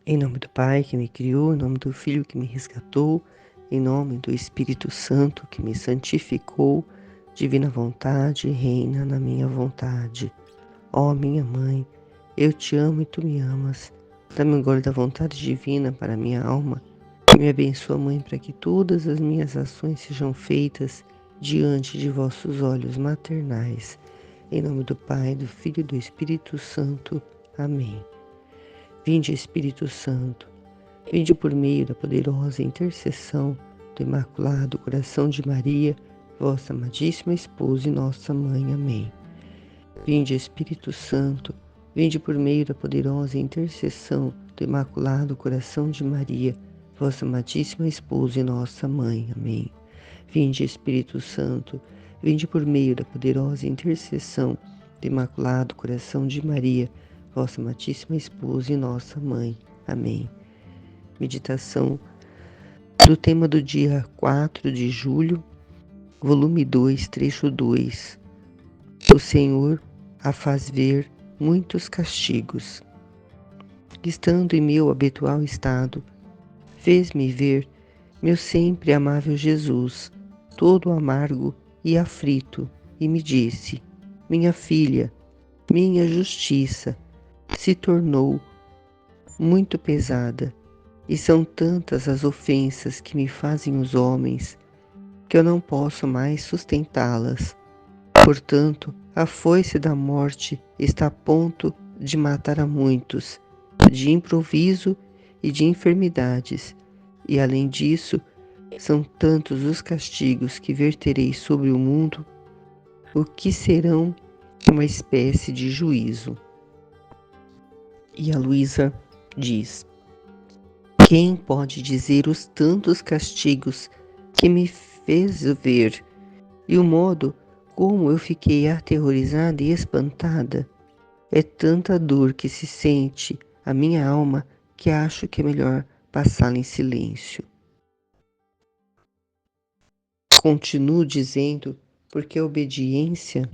Em nome do Pai que me criou, em nome do Filho que me resgatou, em nome do Espírito Santo que me santificou, divina vontade, reina na minha vontade. Ó minha mãe, eu te amo e tu me amas. Dá-me agora da vontade divina para a minha alma. Me abençoa, Mãe, para que todas as minhas ações sejam feitas diante de vossos olhos maternais. Em nome do Pai, do Filho e do Espírito Santo. Amém. Vinde, Espírito Santo, vinde por meio da poderosa intercessão do Imaculado Coração de Maria, vossa amadíssima esposa e nossa mãe. Amém. Vinde, Espírito Santo, vinde por meio da poderosa intercessão do Imaculado Coração de Maria, vossa amadíssima esposa e nossa mãe. Amém. Vinde, Espírito Santo, vinde por meio da poderosa intercessão do Imaculado Coração de Maria, vossa amadíssima esposa e nossa mãe. Amém. Meditação do tema do dia 4 de julho, volume 2, trecho 2. O Senhor a faz ver muitos castigos. Estando em meu habitual estado, fez-me ver meu sempre amável Jesus, todo amargo e aflito, e me disse: minha filha, minha justiça se tornou muito pesada, e são tantas as ofensas que me fazem os homens, que eu não posso mais sustentá-las. Portanto, a foice da morte está a ponto de matar a muitos, de improviso e de enfermidades, e além disso, são tantos os castigos que verterei sobre o mundo, o que serão uma espécie de juízo. E a Luísa diz: quem pode dizer os tantos castigos que me fez ver e o modo como eu fiquei aterrorizada e espantada? É tanta dor que se sente a minha alma que acho que é melhor passá-la em silêncio. Continuo dizendo, porque a obediência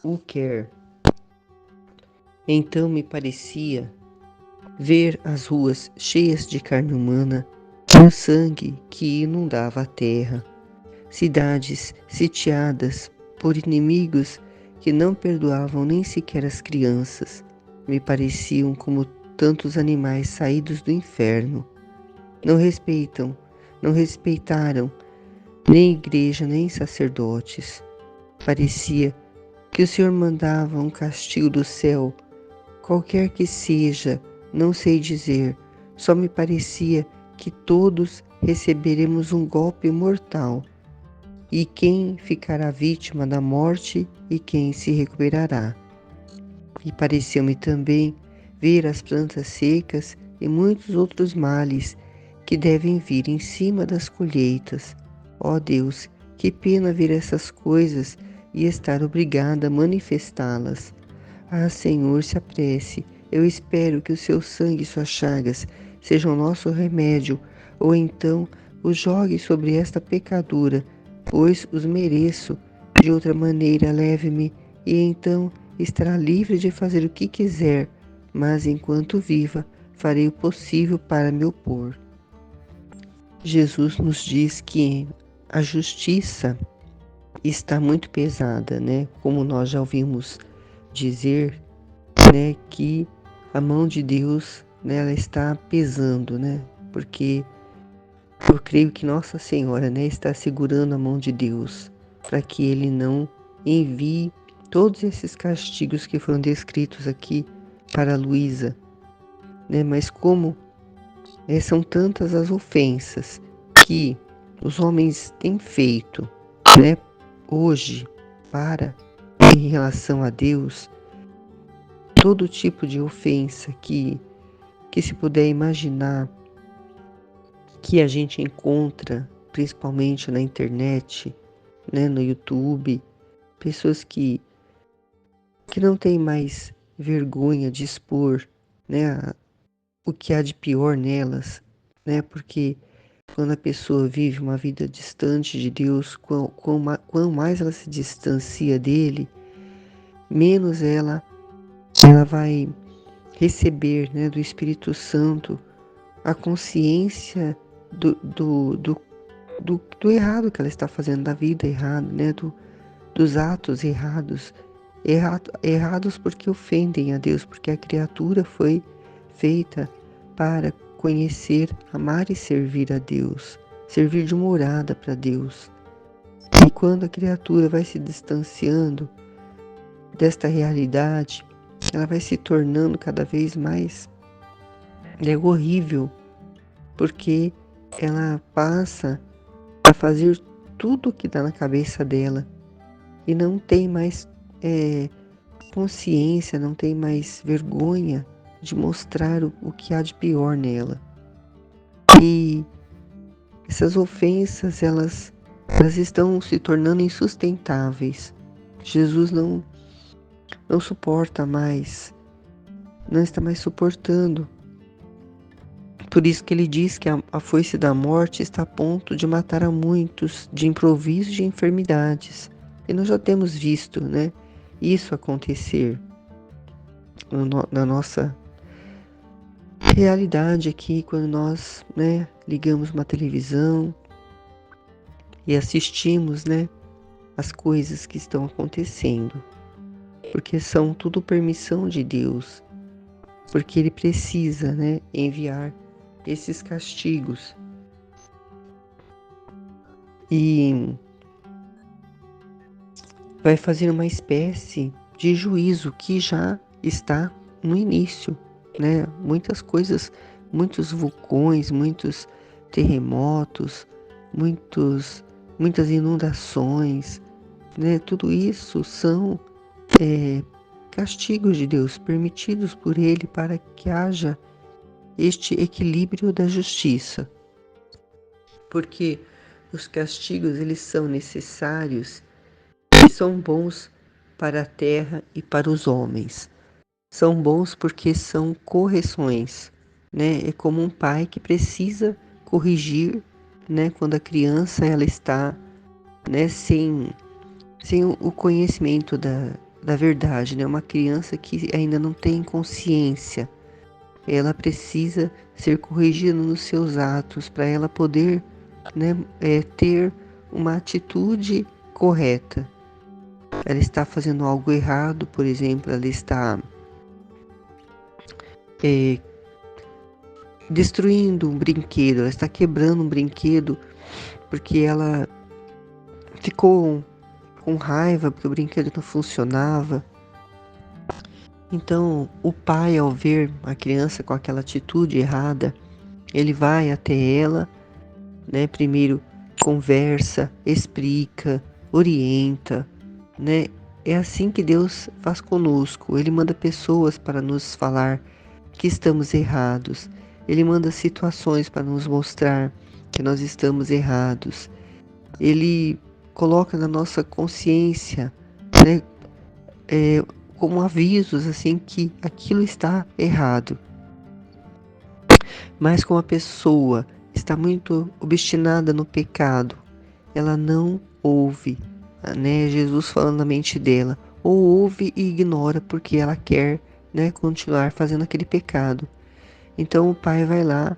o quer. Então me parecia ver as ruas cheias de carne humana e o sangue que inundava a terra, cidades sitiadas por inimigos que não perdoavam nem sequer as crianças. Me pareciam como tantos animais saídos do inferno. Não respeitaram nem igreja nem sacerdotes. Parecia que o Senhor mandava um castigo do céu, qualquer que seja, não sei dizer, só me parecia que todos receberemos um golpe mortal, e quem ficará vítima da morte e quem se recuperará. E pareceu-me também ver as plantas secas e muitos outros males que devem vir em cima das colheitas. Ó Deus, que pena ver essas coisas e estar obrigada a manifestá-las. Ah, Senhor, se apresse. Eu espero que o seu sangue e suas chagas sejam nosso remédio, ou então o jogue sobre esta pecadura, pois os mereço. De outra maneira, leve-me, e então estará livre de fazer o que quiser, mas enquanto viva, farei o possível para me opor. Jesus nos diz que a justiça está muito pesada, né? Como nós já ouvimos dizer, né, que a mão de Deus, né, ela está pesando, né? Porque eu creio que Nossa Senhora, né, está segurando a mão de Deus para que Ele não envie todos esses castigos que foram descritos aqui para Luísa, né? Mas como são tantas as ofensas que os homens têm feito, né, hoje para em relação a Deus, todo tipo de ofensa que se puder imaginar, que a gente encontra principalmente na internet, né, no YouTube, pessoas que não têm mais vergonha de expor, né, o que há de pior nelas, né, porque quando a pessoa vive uma vida distante de Deus, quão mais ela se distancia dele, menos ela vai receber, né, do Espírito Santo a consciência do errado que ela está fazendo, da vida errada, né, dos atos errados, errados porque ofendem a Deus, porque a criatura foi feita para conhecer, amar e servir a Deus, servir de morada para Deus. E quando a criatura vai se distanciando desta realidade, ela vai se tornando cada vez mais horrível, porque ela passa a fazer tudo o que dá na cabeça dela e não tem mais consciência, não tem mais vergonha de mostrar o que há de pior nela. E essas ofensas, elas estão se tornando insustentáveis. Jesus não suporta mais, não está mais suportando. Por isso que ele diz que a foice da morte está a ponto de matar a muitos de improviso de enfermidades. E nós já temos visto, né, isso acontecer na nossa realidade aqui, quando nós, né, ligamos uma televisão e assistimos, né, as coisas que estão acontecendo. Porque são tudo permissão de Deus. Porque Ele precisa, né, enviar esses castigos. E vai fazer uma espécie de juízo que já está no início, né? Muitas coisas, muitos vulcões, muitos terremotos, muitas inundações, né? Tudo isso são castigos de Deus permitidos por Ele para que haja este equilíbrio da justiça. Porque os castigos, eles são necessários e são bons para a terra e para os homens. São bons porque são correções, né? É como um pai que precisa corrigir, né? Quando a criança ela está, né? Sem o conhecimento da verdade, né? Uma criança que ainda não tem consciência, ela precisa ser corrigida nos seus atos para ela poder, né? Ter uma atitude correta. Ela está fazendo algo errado, por exemplo, ela está destruindo um brinquedo, ela está quebrando um brinquedo porque ela ficou com raiva porque o brinquedo não funcionava. Então, o pai, ao ver a criança com aquela atitude errada, ele vai até ela, né? Primeiro conversa, explica, orienta, né? É assim que Deus faz conosco. Ele manda pessoas para nos falar que estamos errados. Ele manda situações para nos mostrar que nós estamos errados. Ele coloca na nossa consciência, né, como avisos assim que aquilo está errado. Mas como a pessoa está muito obstinada no pecado, ela não ouve, né, Jesus falando na mente dela, ou ouve e ignora porque ela quer, né, continuar fazendo aquele pecado. Então o pai vai lá,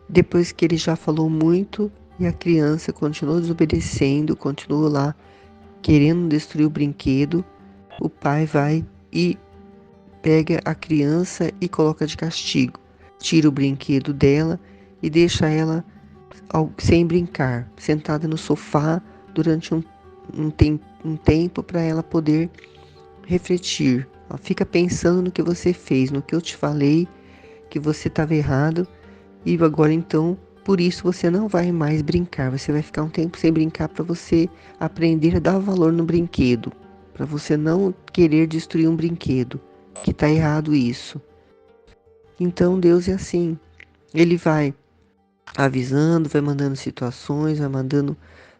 depois que ele já falou muito e a criança continua desobedecendo, continua lá querendo destruir o brinquedo, o pai vai e pega a criança e coloca de castigo. Tira o brinquedo dela e deixa ela sem brincar, sentada no sofá durante um tempo para ela poder refletir. Ela fica pensando no que você fez, no que eu te falei, que você estava errado, e agora então, por isso você não vai mais brincar. Você vai ficar um tempo sem brincar para você aprender a dar valor no brinquedo, para você não querer destruir um brinquedo, que está errado isso. Então Deus é assim, Ele vai avisando, vai mandando situações, vai mandando,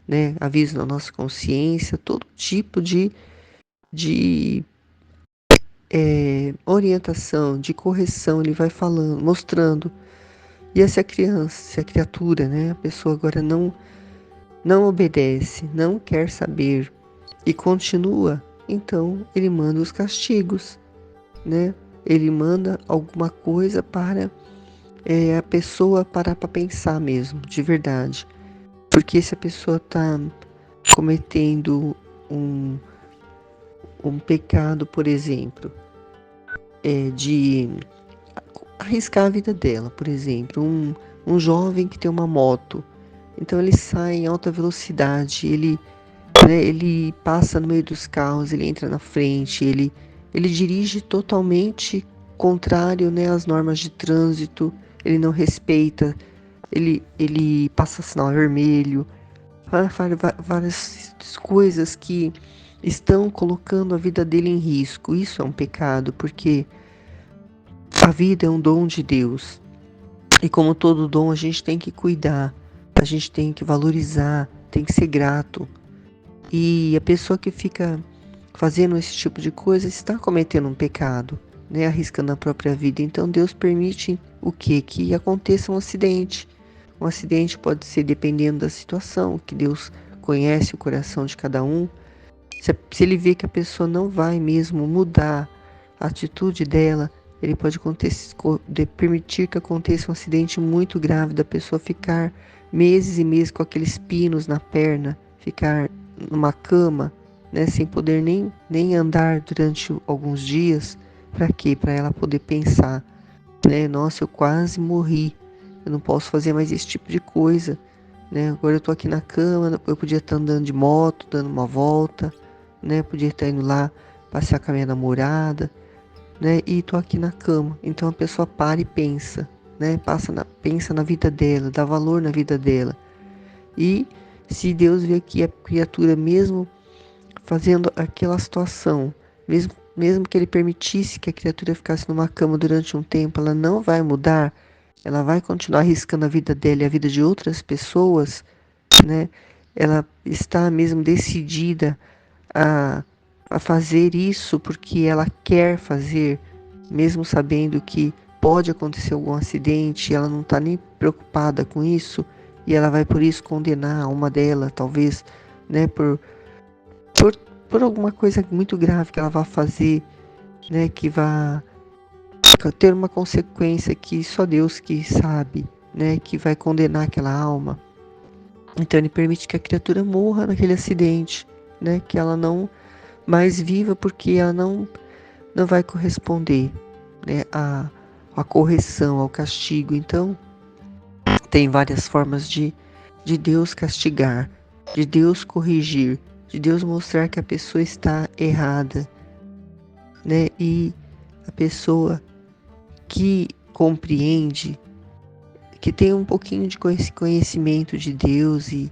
né, aviso na nossa consciência, todo tipo de orientação, de correção, Ele vai falando, mostrando. E se a criança, se a criatura, né, a pessoa agora não obedece, não quer saber, e continua, então Ele manda os castigos, né? ele manda alguma coisa para a pessoa parar para pensar mesmo, de verdade. Porque se a pessoa está cometendo um, um pecado, por exemplo, de arriscar a vida dela, por exemplo, um jovem que tem uma moto, então ele sai em alta velocidade, ele passa no meio dos carros, ele entra na frente, ele dirige totalmente contrário, né, às normas de trânsito, ele não respeita, ele passa sinal vermelho, várias coisas que estão colocando a vida dele em risco. Isso é um pecado, porque a vida é um dom de Deus. E como todo dom, a gente tem que cuidar, a gente tem que valorizar, tem que ser grato. E a pessoa que fica fazendo esse tipo de coisa está cometendo um pecado, né? Arriscando a própria vida. Então Deus permite o quê? Que aconteça um acidente. Um acidente pode ser dependendo da situação, que Deus conhece o coração de cada um. Se ele vê que a pessoa não vai mesmo mudar a atitude dela, ele pode permitir que aconteça um acidente muito grave da pessoa ficar meses e meses com aqueles pinos na perna, ficar numa cama, né, sem poder nem andar durante alguns dias. Para quê? Para ela poder pensar, né? Nossa, eu quase morri. Eu não posso fazer mais esse tipo de coisa, né? Agora eu tô aqui na cama, eu podia estar andando de moto, dando uma volta, né? Podia estar indo lá passear com a minha namorada, né? E tô aqui na cama. Então a pessoa para e pensa, né? Pensa na vida dela, dá valor na vida dela. E se Deus vê que a criatura, mesmo fazendo aquela situação, mesmo que ele permitisse que a criatura ficasse numa cama durante um tempo, ela não vai mudar, ela vai continuar arriscando a vida dela e a vida de outras pessoas, né? Ela está mesmo decidida a, a fazer isso porque ela quer fazer, mesmo sabendo que pode acontecer algum acidente, ela não está nem preocupada com isso, e ela vai por isso condenar a alma dela, talvez, né, por, por alguma coisa muito grave que ela vai fazer, né, que vai ter uma consequência que só Deus que sabe, né, que vai condenar aquela alma. Então ele permite que a criatura morra naquele acidente, né, que ela não mais viva porque ela não vai corresponder, né, à correção, ao castigo. Então tem várias formas de Deus castigar, de Deus corrigir, de Deus mostrar que a pessoa está errada, né? E a pessoa que compreende, que tem um pouquinho de conhecimento de Deus e,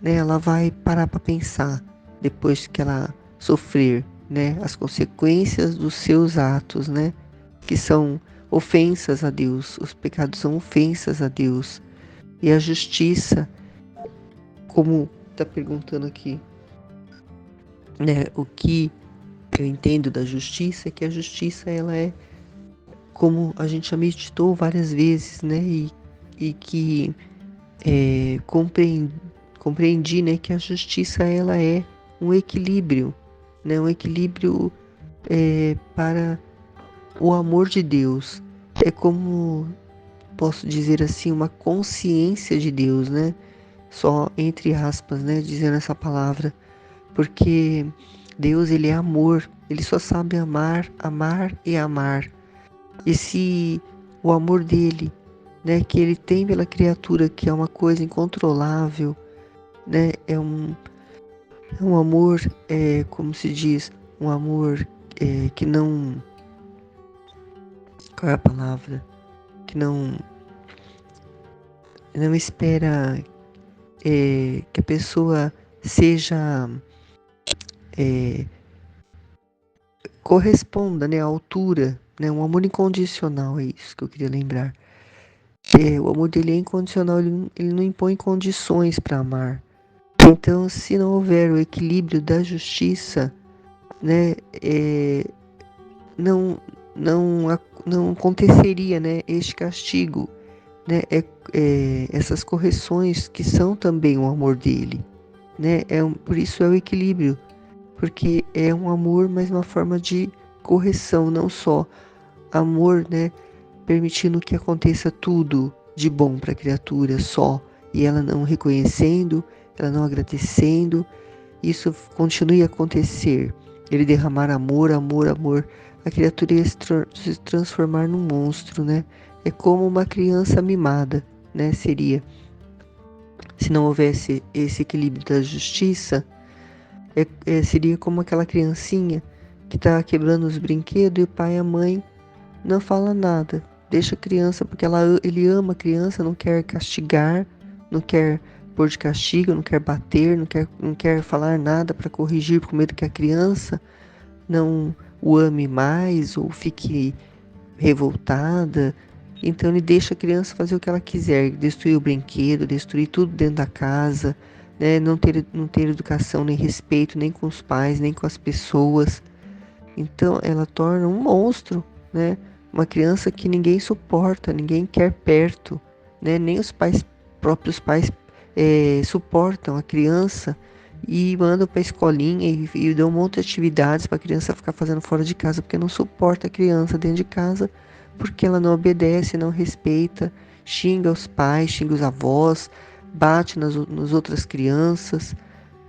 né, ela vai parar para pensar depois que ela sofrer, né, as consequências dos seus atos, né, que são ofensas a Deus. Os pecados são ofensas a Deus. E a justiça, como está perguntando aqui, né, o que eu entendo da justiça é que a justiça ela é, como a gente já meditou várias vezes, né, e que compreendi, né, que a justiça ela é um equilíbrio, né, um equilíbrio para o amor de Deus. É como posso dizer assim, uma consciência de Deus, né? Só entre aspas, né, dizendo essa palavra, porque Deus ele é amor, ele só sabe amar, amar e amar. E se o amor dele, né, que ele tem pela criatura, que é uma coisa incontrolável, né, é um amor, como se diz, um amor que não, qual é a palavra? Que não espera que a pessoa seja corresponda, né, à altura, né, um amor incondicional, é isso que eu queria lembrar. O amor dele é incondicional, ele não impõe condições para amar. Então, se não houver o equilíbrio da justiça, né, não, não aconteceria, né, este castigo, né, essas correções que são também o amor dele, né, por isso é o equilíbrio, porque é um amor, mas uma forma de correção, não só amor, né, permitindo que aconteça tudo de bom para a criatura só, e ela não reconhecendo, ela não agradecendo, isso continue a acontecer. Ele derramar amor, amor, amor, a criatura ia se transformar num monstro, né? É como uma criança mimada, né? Seria, se não houvesse esse equilíbrio da justiça, seria como aquela criancinha que está quebrando os brinquedos e o pai e a mãe não fala nada. Deixa a criança, porque ele ama a criança, não quer castigar, não quer pôr de castigo, não quer bater, não quer falar nada para corrigir, com medo que a criança não o ame mais ou fique revoltada. Então ele deixa a criança fazer o que ela quiser, destruir o brinquedo, destruir tudo dentro da casa, né? Não ter educação nem respeito, nem com os pais, nem com as pessoas. Então ela torna um monstro, né? Uma criança que ninguém suporta, ninguém quer perto, né? Nem os próprios pais suportam a criança e mandam para a escolinha e dão um monte de atividades para a criança ficar fazendo fora de casa, porque não suporta a criança dentro de casa, porque ela não obedece, não respeita, xinga os pais, xinga os avós, bate nas outras crianças,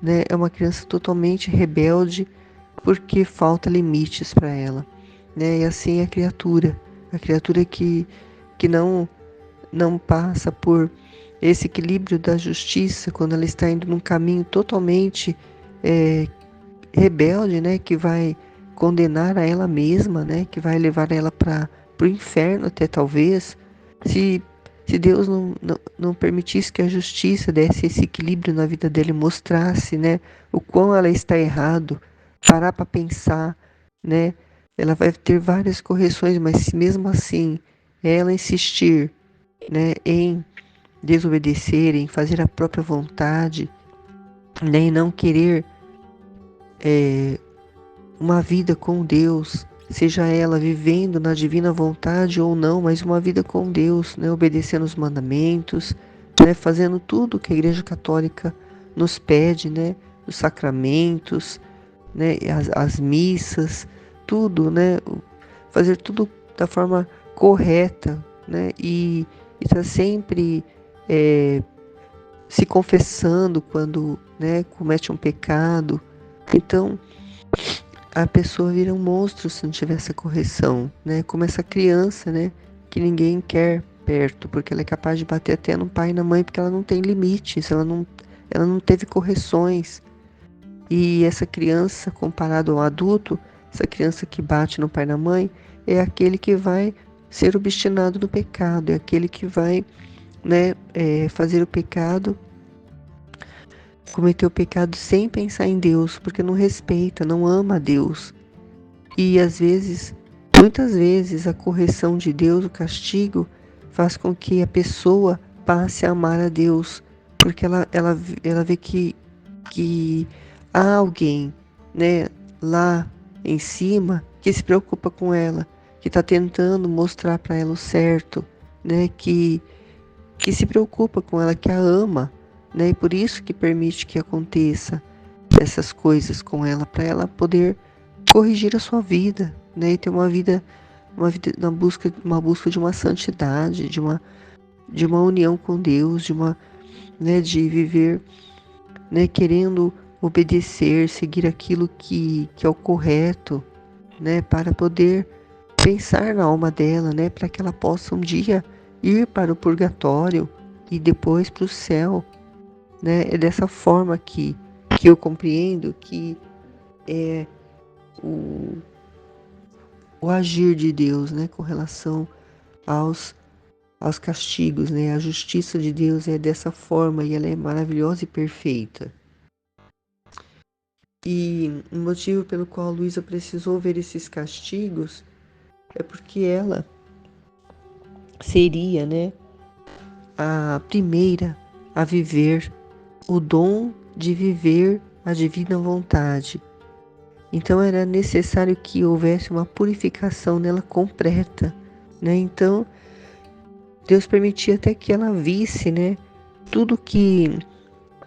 né? É uma criança totalmente rebelde porque falta limites para ela, né? E assim é a criatura que não passa por esse equilíbrio da justiça, quando ela está indo num caminho totalmente rebelde, né? Que vai condenar a ela mesma, né? Que vai levar ela para o inferno até talvez, se se Deus não permitisse que a justiça desse esse equilíbrio na vida dele, mostrasse, né, o quão ela está errado, parar para pensar, né, ela vai ter várias correções, mas se mesmo assim ela insistir, né, em desobedecer, em fazer a própria vontade, né, em não querer uma vida com Deus, seja ela vivendo na divina vontade ou não, mas uma vida com Deus, né, obedecendo os mandamentos, né, fazendo tudo que a Igreja Católica nos pede, né, os sacramentos, né, as missas, tudo, né, fazer tudo da forma correta, né, e estar sempre se confessando quando, né, comete um pecado. Então, a pessoa vira um monstro se não tiver essa correção, né? Como essa criança, né? Que ninguém quer perto, porque ela é capaz de bater até no pai e na mãe, porque ela não tem limites, ela não teve correções. E essa criança, comparado ao adulto, essa criança que bate no pai e na mãe, é aquele que vai ser obstinado no pecado, é aquele que vai, né, fazer o pecado, cometer o pecado sem pensar em Deus, porque não respeita, não ama a Deus. E às vezes, muitas vezes, a correção de Deus, o castigo, faz com que a pessoa passe a amar a Deus, porque ela vê que há alguém, né, lá em cima que se preocupa com ela, que está tentando mostrar para ela o certo, né, que se preocupa com ela, que a ama, né, e por isso que permite que aconteça essas coisas com ela, para ela poder corrigir a sua vida, né, e ter uma vida uma busca de uma santidade, de uma união com Deus, né, de viver, né, querendo obedecer, seguir aquilo que é o correto, né, para poder pensar na alma dela, né, para que ela possa um dia ir para o purgatório e depois para o céu, né? É dessa forma que eu compreendo que é o, o agir de Deus, né, com relação aos, aos castigos, né? A justiça de Deus é dessa forma e ela é maravilhosa e perfeita. E o motivo pelo qual a Luísa precisou ver esses castigos é porque ela seria, né, a primeira a viver o dom de viver a divina vontade. Então era necessário que houvesse uma purificação nela completa, né? Então Deus permitia até que ela visse, né, tudo que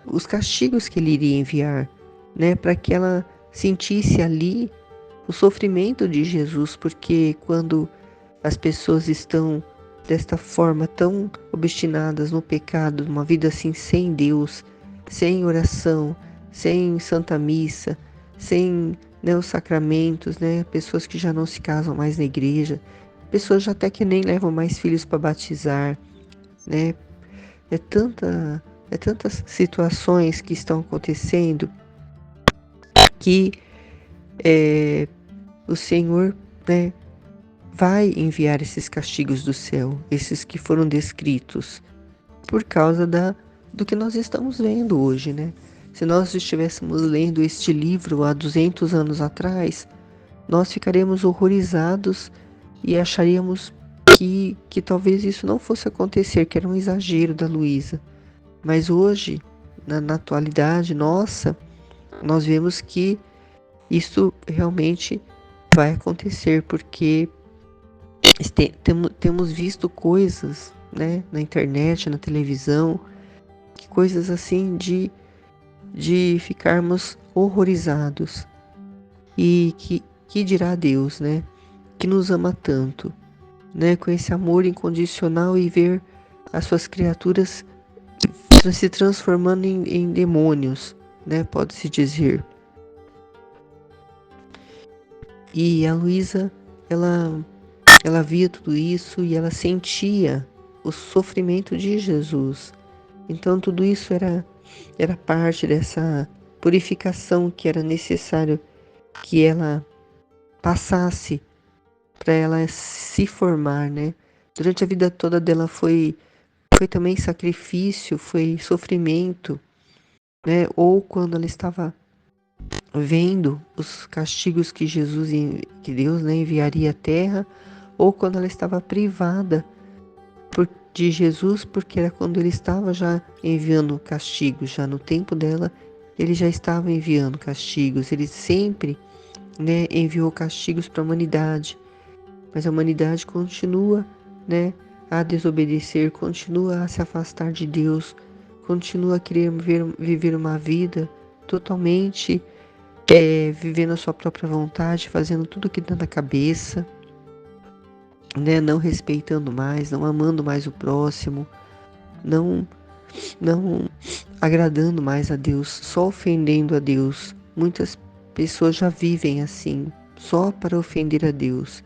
os castigos que ele iria enviar, né, para que ela sentisse ali o sofrimento de Jesus, porque quando as pessoas estão desta forma tão obstinadas no pecado, uma vida assim sem Deus, sem oração, sem Santa Missa, sem, né, os sacramentos, né? Pessoas que já não se casam mais na igreja, pessoas já até que nem levam mais filhos para batizar, né? É tanta, é tantas situações que estão acontecendo que o Senhor, né, vai enviar esses castigos do céu, esses que foram descritos, por causa do que nós estamos vendo hoje, né? Se nós estivéssemos lendo este livro há 200 anos atrás, nós ficaríamos horrorizados e acharíamos que talvez isso não fosse acontecer, que era um exagero da Luísa. Mas hoje, na atualidade nossa, nós vemos que isso realmente vai acontecer, porque temos visto coisas, né, na internet, na televisão, que coisas assim de ficarmos horrorizados. E que dirá Deus, né, que nos ama tanto, né, com esse amor incondicional, e ver as suas criaturas se transformando em demônios, né, pode-se dizer. E a Luísa, ela via tudo isso e ela sentia o sofrimento de Jesus. Então tudo isso era parte dessa purificação que era necessário que ela passasse para ela se formar, né? Durante a vida toda dela foi também sacrifício, foi sofrimento, né? Ou quando ela estava vendo os castigos que que Deus, né, enviaria à terra, ou quando ela estava privada de Jesus, porque era quando ele estava já enviando castigos, já no tempo dela, ele já estava enviando castigos, ele sempre, né, enviou castigos para a humanidade, mas a humanidade continua, né, a desobedecer, continua a se afastar de Deus, continua a querer viver uma vida totalmente vivendo a sua própria vontade, fazendo tudo o que dá na cabeça, né, não respeitando mais, não amando mais o próximo, não não agradando mais a Deus, só ofendendo a Deus. Muitas pessoas já vivem assim, só para ofender a Deus.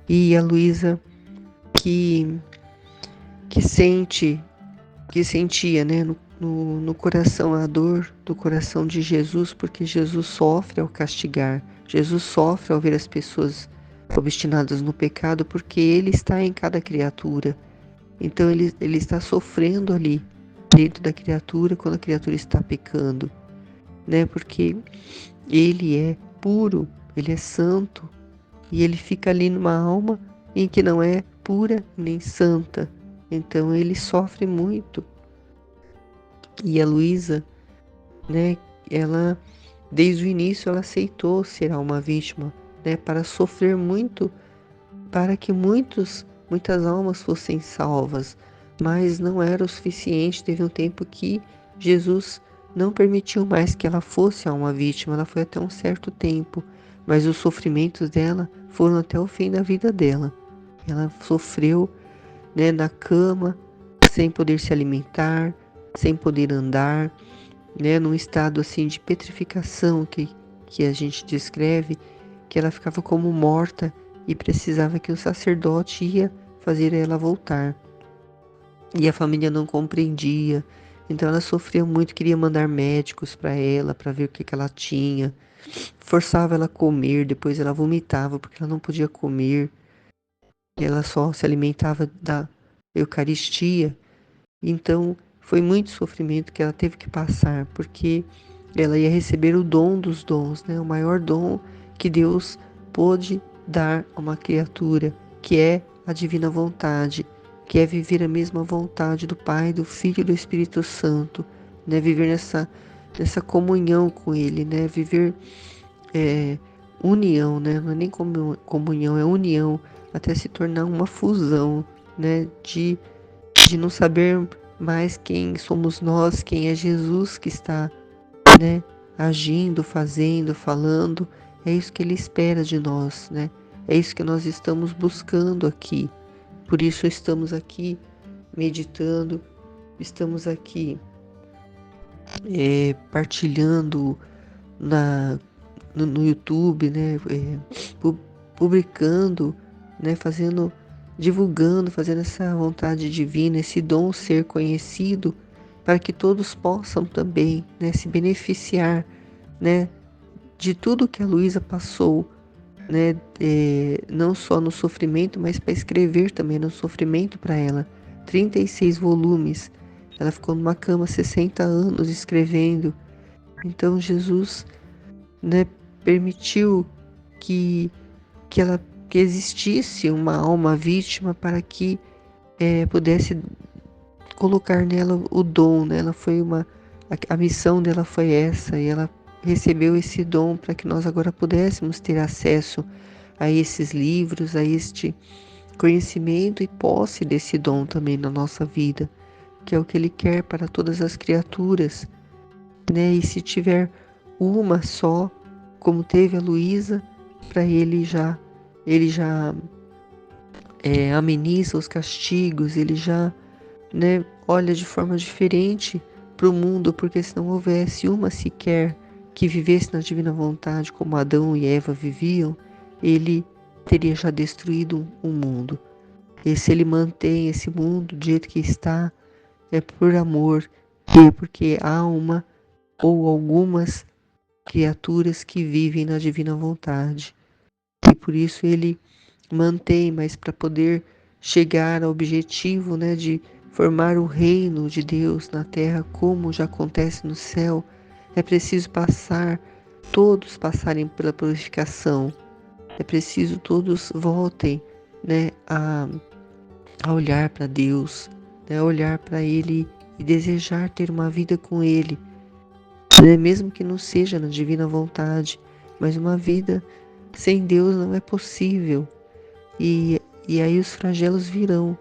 E a Luísa que que sente, que sentia, né, no coração a dor do coração de Jesus, porque Jesus sofre ao castigar, Jesus sofre ao ver as pessoas obstinadas no pecado, porque Ele está em cada criatura. Então ele está sofrendo ali, dentro da criatura, quando a criatura está pecando, né? Porque Ele é puro, Ele é santo, e Ele fica ali numa alma em que não é pura nem santa. Então Ele sofre muito. E a Luísa, né? Ela, desde o início, ela aceitou ser uma vítima, né? Para sofrer muito, para que muitas almas fossem salvas, mas não era o suficiente. Teve um tempo que Jesus não permitiu mais que ela fosse uma vítima, ela foi até um certo tempo, mas os sofrimentos dela foram até o fim da vida dela. Ela sofreu, né, na cama, sem poder se alimentar, sem poder andar, né, num estado assim de petrificação que a gente descreve, que ela ficava como morta e precisava que o sacerdote ia fazer ela voltar. E a família não compreendia, então ela sofria muito, queria mandar médicos para ela, para ver o que ela tinha, forçava ela a comer, depois ela vomitava porque ela não podia comer, ela só se alimentava da Eucaristia. Então foi muito sofrimento que ela teve que passar, porque ela ia receber o dom dos dons, né? O maior dom que Deus pôde dar a uma criatura, que é a divina vontade, que é viver a mesma vontade do Pai, do Filho e do Espírito Santo, né? Viver nessa comunhão com Ele, né? Viver união, né? Não é nem comunhão, é união, até se tornar uma fusão, né? De não saber mais quem somos nós, quem é Jesus que está, né, agindo, fazendo, falando. É isso que Ele espera de nós, né? É isso que nós estamos buscando aqui. Por isso estamos aqui meditando, estamos aqui partilhando no YouTube, né? Publicando, né? Divulgando, fazendo essa vontade divina, esse dom ser conhecido, para que todos possam também, né, se beneficiar, né, de tudo que a Luísa passou, né, não só no sofrimento, mas para escrever também no sofrimento para ela. 36 volumes. Ela ficou numa cama 60 anos escrevendo. Então Jesus, né, permitiu que, que ela que existisse uma alma vítima para que pudesse colocar nela o dom, né? Ela foi a missão dela foi essa, e ela recebeu esse dom para que nós agora pudéssemos ter acesso a esses livros, a este conhecimento e posse desse dom também na nossa vida, que é o que Ele quer para todas as criaturas, né? E se tiver uma só, como teve a Luísa, para ele já ameniza os castigos, ele já, né, olha de forma diferente para o mundo, porque se não houvesse uma sequer que vivesse na divina vontade como Adão e Eva viviam, ele teria já destruído o mundo. E se ele mantém esse mundo do jeito que está, é por amor, é porque há uma ou algumas criaturas que vivem na divina vontade. E por isso ele mantém, mas para poder chegar ao objetivo, né, de formar o reino de Deus na terra como já acontece no céu, é preciso todos passarem pela purificação. É preciso todos voltem, né, a olhar para Deus, né, a olhar para Ele e desejar ter uma vida com Ele, né, mesmo que não seja na divina vontade, mas uma vida sem Deus não é possível. E aí os flagelos virão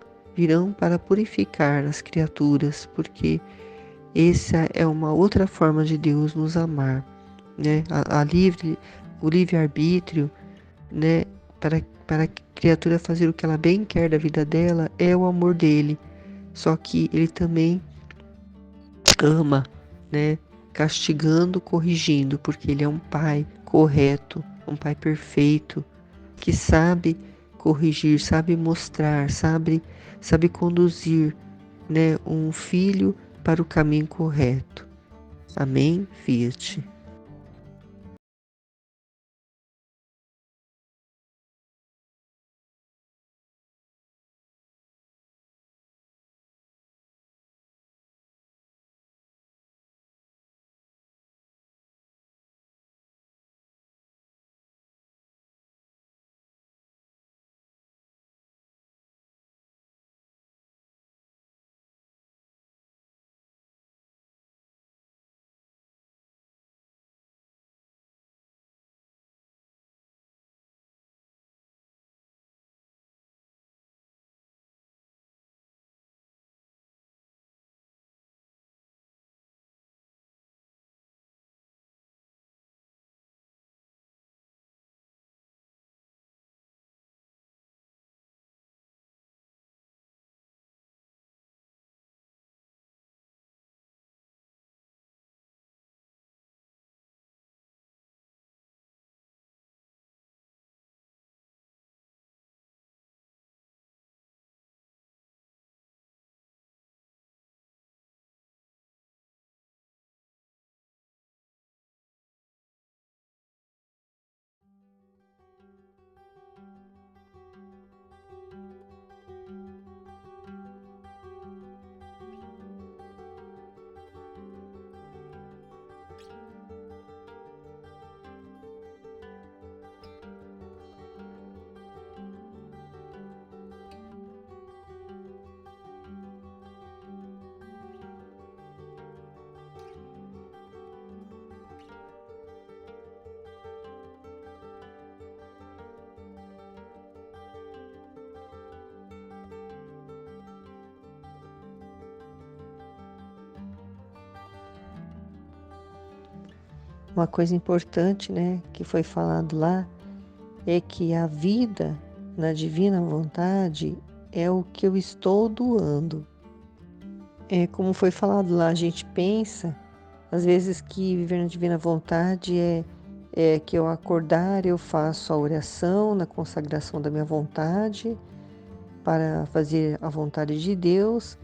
para purificar as criaturas, porque essa é uma outra forma de Deus nos amar, né? O livre-arbítrio, né? Para a criatura fazer o que ela bem quer da vida dela, é o amor dele. Só que ele também ama, né? Castigando, corrigindo, porque ele é um pai correto, um pai perfeito, que sabe corrigir, sabe mostrar, sabe conduzir, né, um filho para o caminho correto. Amém? Fiat. Uma coisa importante, né, que foi falado lá, é que a vida na divina vontade é o que eu estou doando. É como foi falado lá, a gente pensa, às vezes, que viver na divina vontade é que eu acordar, eu faço a oração na consagração da minha vontade para fazer a vontade de Deus,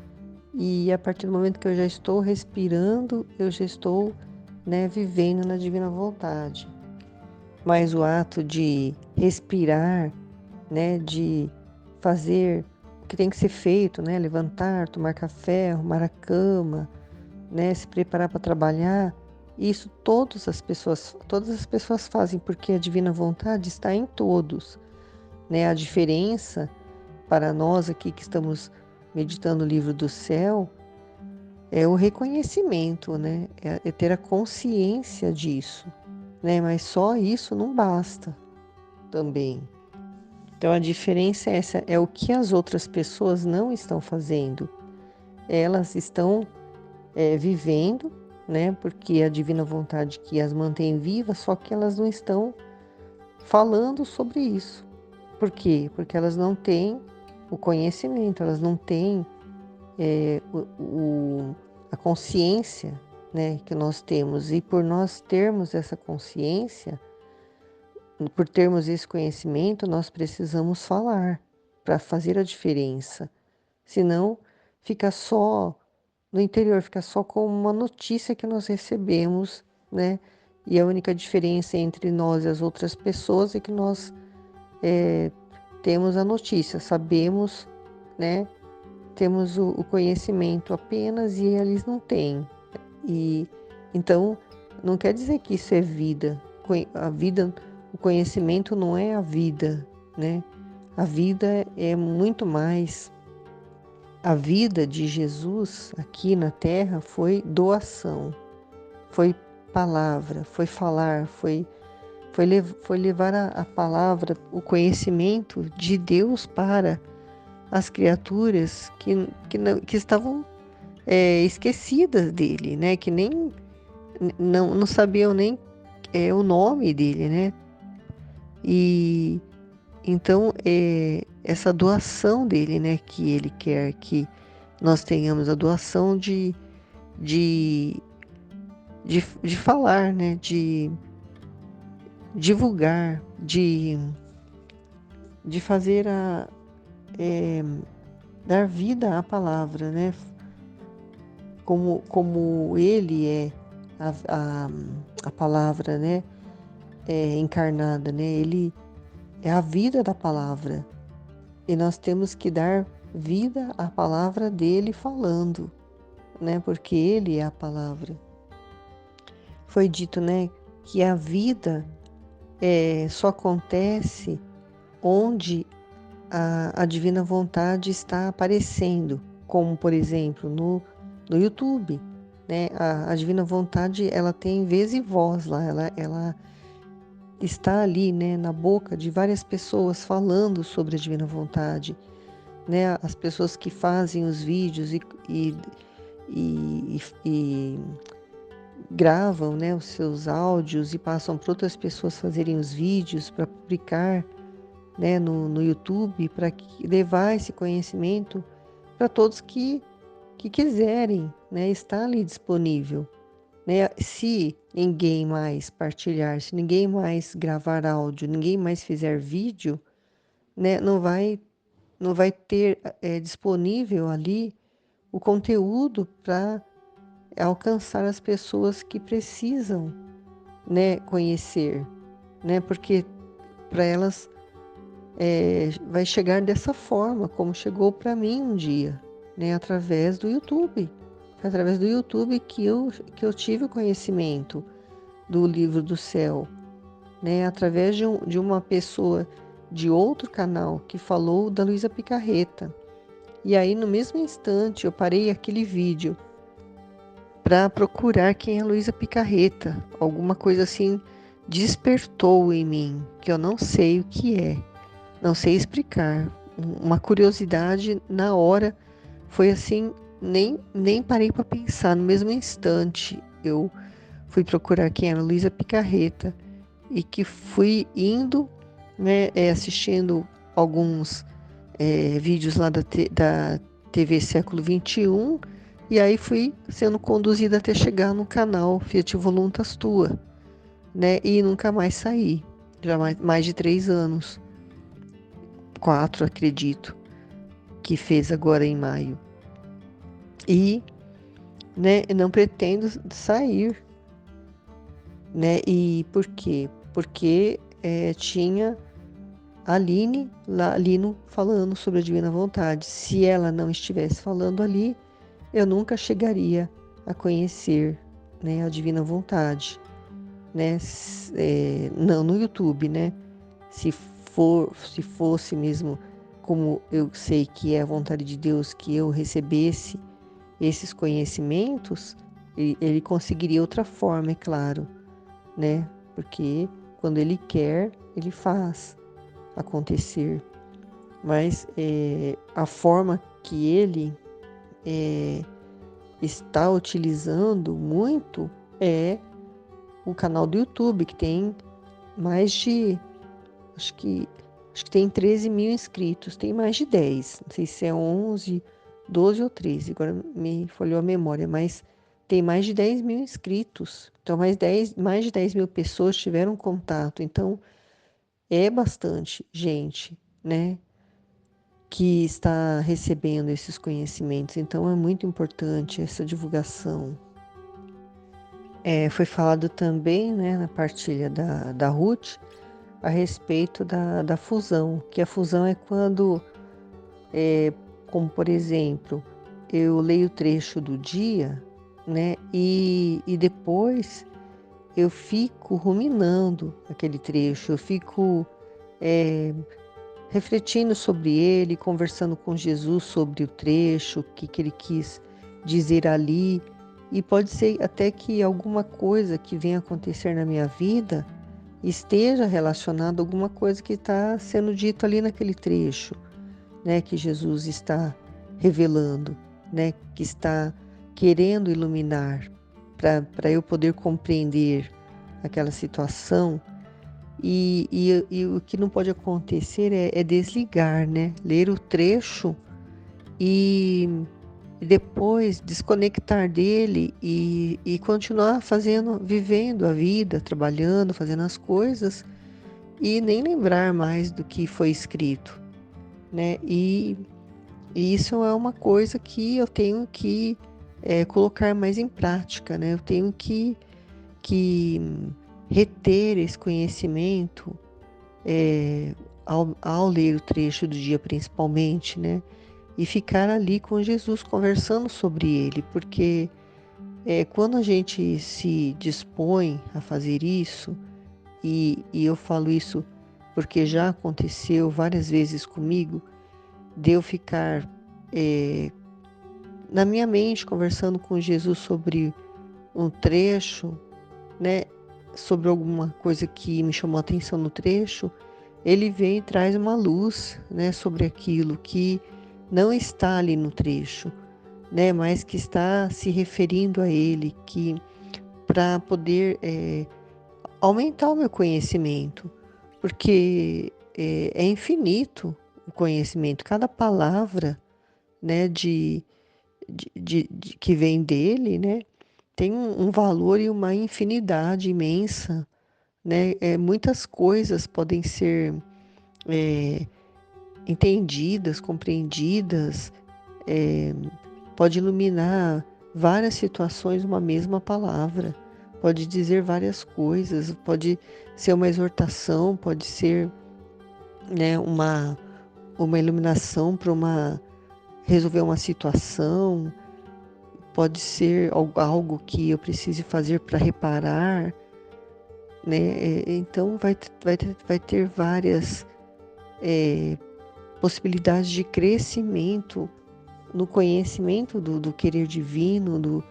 e a partir do momento que eu já estou respirando, eu já estou, vivendo na divina vontade. Mas o ato de respirar, de fazer o que tem que ser feito, levantar, tomar café, arrumar a cama, se preparar para trabalhar, isso todas as pessoas fazem, porque a divina vontade está em todos, A diferença para nós aqui que estamos meditando o livro do céu é o reconhecimento, É ter a consciência disso, Mas só isso não basta também. Então a diferença é essa, é o que as outras pessoas não estão fazendo. Elas estão vivendo, porque a divina vontade que as mantém vivas, só que elas não estão falando sobre isso. Por quê? Porque elas não têm o conhecimento, elas não têm a consciência, que nós temos. E por nós termos essa consciência, por termos esse conhecimento, nós precisamos falar para fazer a diferença. Senão, fica só no interior, fica só como uma notícia que nós recebemos, E a única diferença entre nós e as outras pessoas é que nós temos a notícia, sabemos, Temos o conhecimento apenas e eles não têm. E então, não quer dizer que isso é vida. A vida, o conhecimento não é a vida, A vida é muito mais. A vida de Jesus aqui na Terra foi doação, foi palavra, foi falar, foi levar a palavra, o conhecimento de Deus para as criaturas que estavam esquecidas dele, que nem não sabiam nem o nome dele, E então essa doação dele, que ele quer que nós tenhamos a doação de falar, de divulgar, de fazer dar vida à palavra, Como ele é a palavra, encarnada, Ele é a vida da palavra. E nós temos que dar vida à palavra dele falando, Porque ele é a palavra. Foi dito, que a vida só acontece onde a divina vontade está aparecendo, como, por exemplo, no YouTube, A divina vontade, ela tem vez e voz lá, ela está ali, na boca de várias pessoas falando sobre a divina vontade, As pessoas que fazem os vídeos e gravam, os seus áudios e passam para outras pessoas fazerem os vídeos para publicar, no YouTube, para levar esse conhecimento para todos que quiserem, está ali disponível. Se ninguém mais partilhar, se ninguém mais gravar áudio, ninguém mais fizer vídeo, não vai ter disponível ali o conteúdo para alcançar as pessoas que precisam, conhecer, Porque para elas vai chegar dessa forma, como chegou para mim um dia, através do YouTube. Foi através do YouTube que eu tive o conhecimento do livro do céu, Através de uma pessoa de outro canal que falou da Luísa Picarreta. E aí, no mesmo instante, eu parei aquele vídeo para procurar quem é a Luísa Picarreta. Alguma coisa assim despertou em mim, que eu não sei o que é, não sei explicar. Uma curiosidade na hora, foi assim, nem parei para pensar. No mesmo instante, eu fui procurar quem era a Luísa Picarreta e que fui indo né, assistindo alguns vídeos lá da TV Século XXI, e aí fui sendo conduzida até chegar no canal Fiat Voluntas Tua, né, e nunca mais saí, já mais de 3 anos, 4 acredito, que fez agora em maio, e, né, não pretendo sair, né, e por quê? Porque tinha a Aline, lá, Lino, falando sobre a divina vontade. Se ela não estivesse falando ali, eu nunca chegaria a conhecer, né, a divina vontade, né? Não no YouTube, né? Se fosse mesmo como eu sei que é a vontade de Deus que eu recebesse esses conhecimentos, ele conseguiria outra forma, é claro, né? Porque quando ele quer, ele faz acontecer. Mas a forma que ele está utilizando muito é o canal do YouTube, que tem mais de, acho que, acho que tem 13 mil inscritos, tem mais de 10, não sei se é 11, 12 ou 13, agora me falhou a memória, mas tem mais de 10 mil inscritos, então mais de 10 mil pessoas tiveram contato, então é bastante gente, né, que está recebendo esses conhecimentos. Então é muito importante essa divulgação. Foi falado também, né, na partilha da Ruth a respeito da fusão, que a fusão é quando, como por exemplo, eu leio o trecho do dia, né, e depois eu fico ruminando aquele trecho, eu fico refletindo sobre ele, conversando com Jesus sobre o trecho, o que ele quis dizer ali. E pode ser até que alguma coisa que venha acontecer na minha vida esteja relacionada a alguma coisa que está sendo dito ali naquele trecho, né? Que Jesus está revelando, né? Que está querendo iluminar para eu poder compreender aquela situação. E o que não pode acontecer é desligar, né? Ler o trecho e depois desconectar dele e continuar fazendo, vivendo a vida, trabalhando, fazendo as coisas e nem lembrar mais do que foi escrito, né? E isso é uma coisa que eu tenho que colocar mais em prática, né? Eu tenho que reter esse conhecimento ao ler o trecho do dia principalmente, né? E ficar ali com Jesus conversando sobre ele, porque quando a gente se dispõe a fazer isso, e eu falo isso porque já aconteceu várias vezes comigo, de eu ficar na minha mente conversando com Jesus sobre um trecho, né, sobre alguma coisa que me chamou a atenção no trecho, ele vem e traz uma luz, né, sobre aquilo que não está ali no trecho, né, mas que está se referindo a ele, que para poder aumentar o meu conhecimento, porque é infinito o conhecimento, cada palavra, né, que vem dele, né, tem um valor e uma infinidade imensa, né? Muitas coisas podem ser entendidas, compreendidas, pode iluminar várias situações uma mesma palavra, pode dizer várias coisas, pode ser uma exortação, pode ser, né, uma iluminação para resolver uma situação, pode ser algo que eu precise fazer para reparar, né? Então vai ter várias possibilidades de crescimento no conhecimento do querer divino,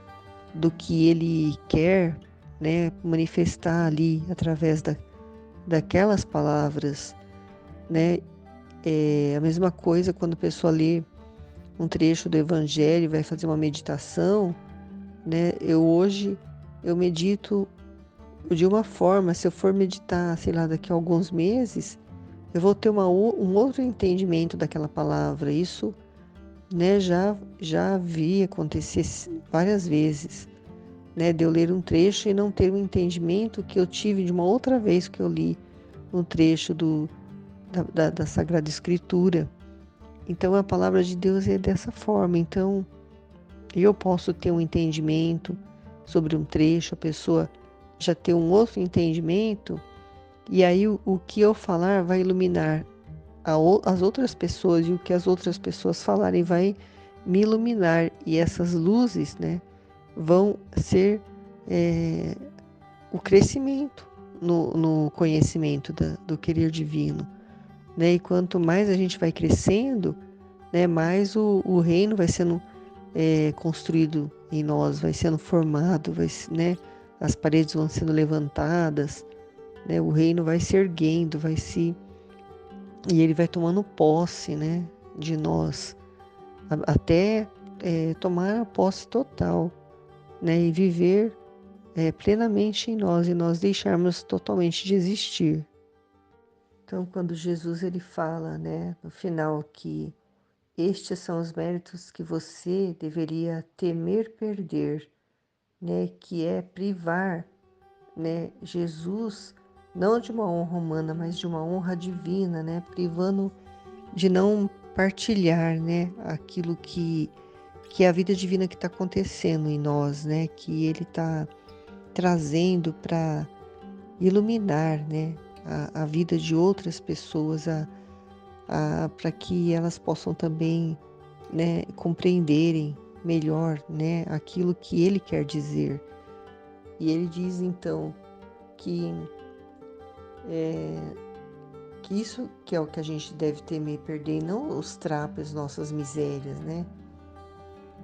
do que ele quer, né, manifestar ali através daquelas palavras, né? A mesma coisa quando a pessoa lê um trecho do Evangelho e vai fazer uma meditação, né? Hoje eu medito de uma forma, se eu for meditar, sei lá, daqui a alguns meses, eu vou ter um outro entendimento daquela palavra. Isso, né, já vi acontecer várias vezes, né, de eu ler um trecho e não ter o entendimento que eu tive de uma outra vez que eu li um trecho da Sagrada Escritura. Então a palavra de Deus é dessa forma. Então eu posso ter um entendimento sobre um trecho, a pessoa já ter um outro entendimento, e aí o que eu falar vai iluminar as outras pessoas, e o que as outras pessoas falarem vai me iluminar, e essas luzes, né, vão ser o crescimento no conhecimento do querer divino, né? E quanto mais a gente vai crescendo, né, mais o reino vai sendo construído em nós, vai sendo formado, né, as paredes vão sendo levantadas, né, o reino vai se erguendo, e ele vai tomando posse, né, de nós, até tomar a posse total, né, e viver plenamente em nós, e nós deixarmos totalmente de existir. Então, quando Jesus ele fala, né, no final que estes são os méritos que você deveria temer perder, né, que é privar, né, Jesus não de uma honra humana, mas de uma honra divina, né, privando de não partilhar, né, aquilo que é a vida divina que está acontecendo em nós, né, que Ele está trazendo para iluminar, né, a vida de outras pessoas, para que elas possam também, né, compreenderem melhor, né, aquilo que Ele quer dizer. E Ele diz então que que isso que é o que a gente deve temer perder, e não os trapos, nossas misérias, né?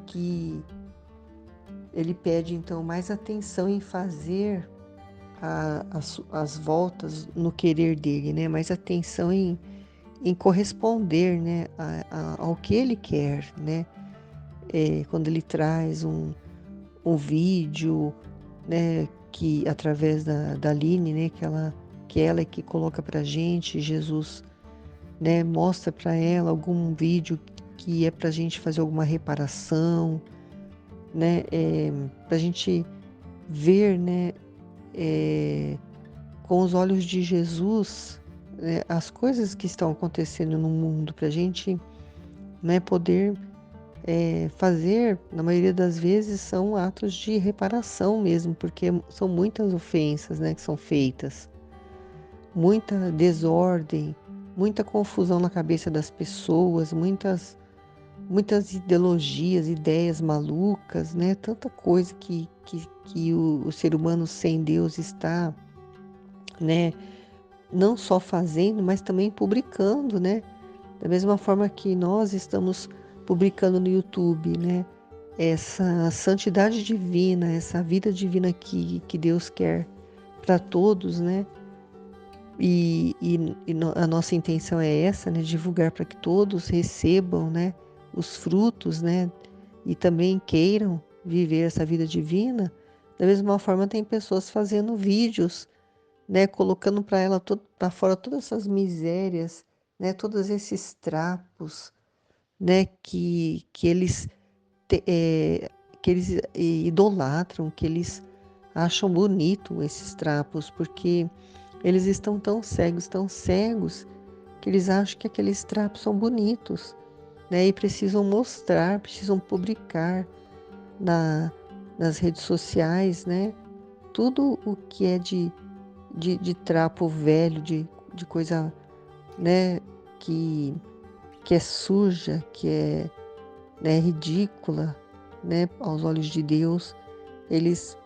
Que ele pede então mais atenção em fazer as voltas no querer dele, né? Mais atenção em corresponder, né? Ao que ele quer, né? Quando ele traz um vídeo, né? Que através da Aline, né? Que ela é que coloca pra gente, Jesus, né? Mostra para ela algum vídeo que é pra gente fazer alguma reparação, né? Pra gente ver, né? Com os olhos de Jesus, né, as coisas que estão acontecendo no mundo, para a gente, né, poder fazer, na maioria das vezes, são atos de reparação mesmo, porque são muitas ofensas, né, que são feitas, muita desordem, muita confusão na cabeça das pessoas, muitas ideologias, ideias malucas, né, tanta coisa que o ser humano sem Deus está, né, não só fazendo, mas também publicando, né? Da mesma forma que nós estamos publicando no YouTube, né? Essa santidade divina, essa vida divina que Deus quer para todos, né? A nossa intenção é essa, né? Divulgar para que todos recebam, né? Os frutos, né? E também queiram viver essa vida divina. Da mesma forma, tem pessoas fazendo vídeos, né, colocando para fora todas essas misérias, né, todos esses trapos, né, que eles que eles idolatram, que eles acham bonito esses trapos, porque eles estão tão cegos que eles acham que aqueles trapos são bonitos, né, e precisam mostrar, precisam publicar na, nas redes sociais, né, tudo o que é de trapo velho, de coisa, né, que, que é suja, que é, né, ridícula, né, aos olhos de Deus. Eles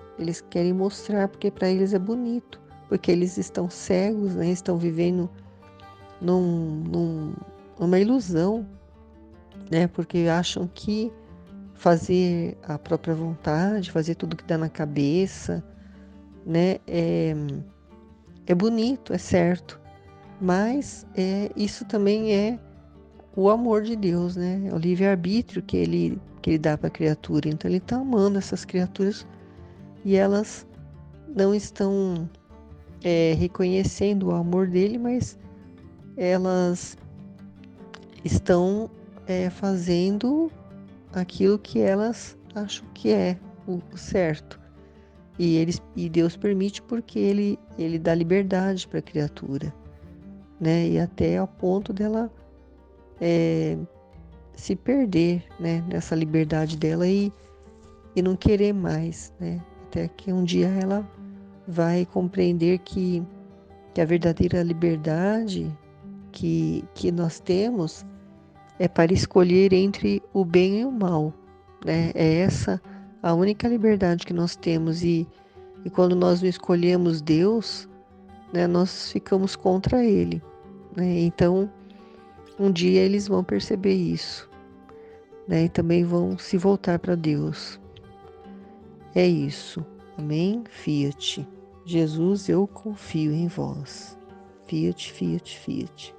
querem mostrar porque para eles é bonito, porque eles estão cegos, né, estão vivendo numa ilusão, né, porque acham que fazer a própria vontade, fazer tudo que dá na cabeça, né, é bonito, é certo, mas isso também é o amor de Deus, né? É o livre-arbítrio que ele dá para a criatura. Então ele está amando essas criaturas e elas não estão reconhecendo o amor dele, mas elas estão fazendo aquilo que elas acham que é o certo. E Deus permite porque ele dá liberdade para a criatura, né? E até ao ponto dela se perder, né? Nessa liberdade dela e não querer mais, né? Até que um dia ela vai compreender que a verdadeira liberdade que nós temos é para escolher entre o bem e o mal, né? É essa a única liberdade que nós temos e quando nós não escolhemos Deus, né, nós ficamos contra Ele, né? Então, um dia eles vão perceber isso, né? E também vão se voltar para Deus. É isso. Amém? Fiat. Jesus, eu confio em vós. Fiat, fiat, fiat.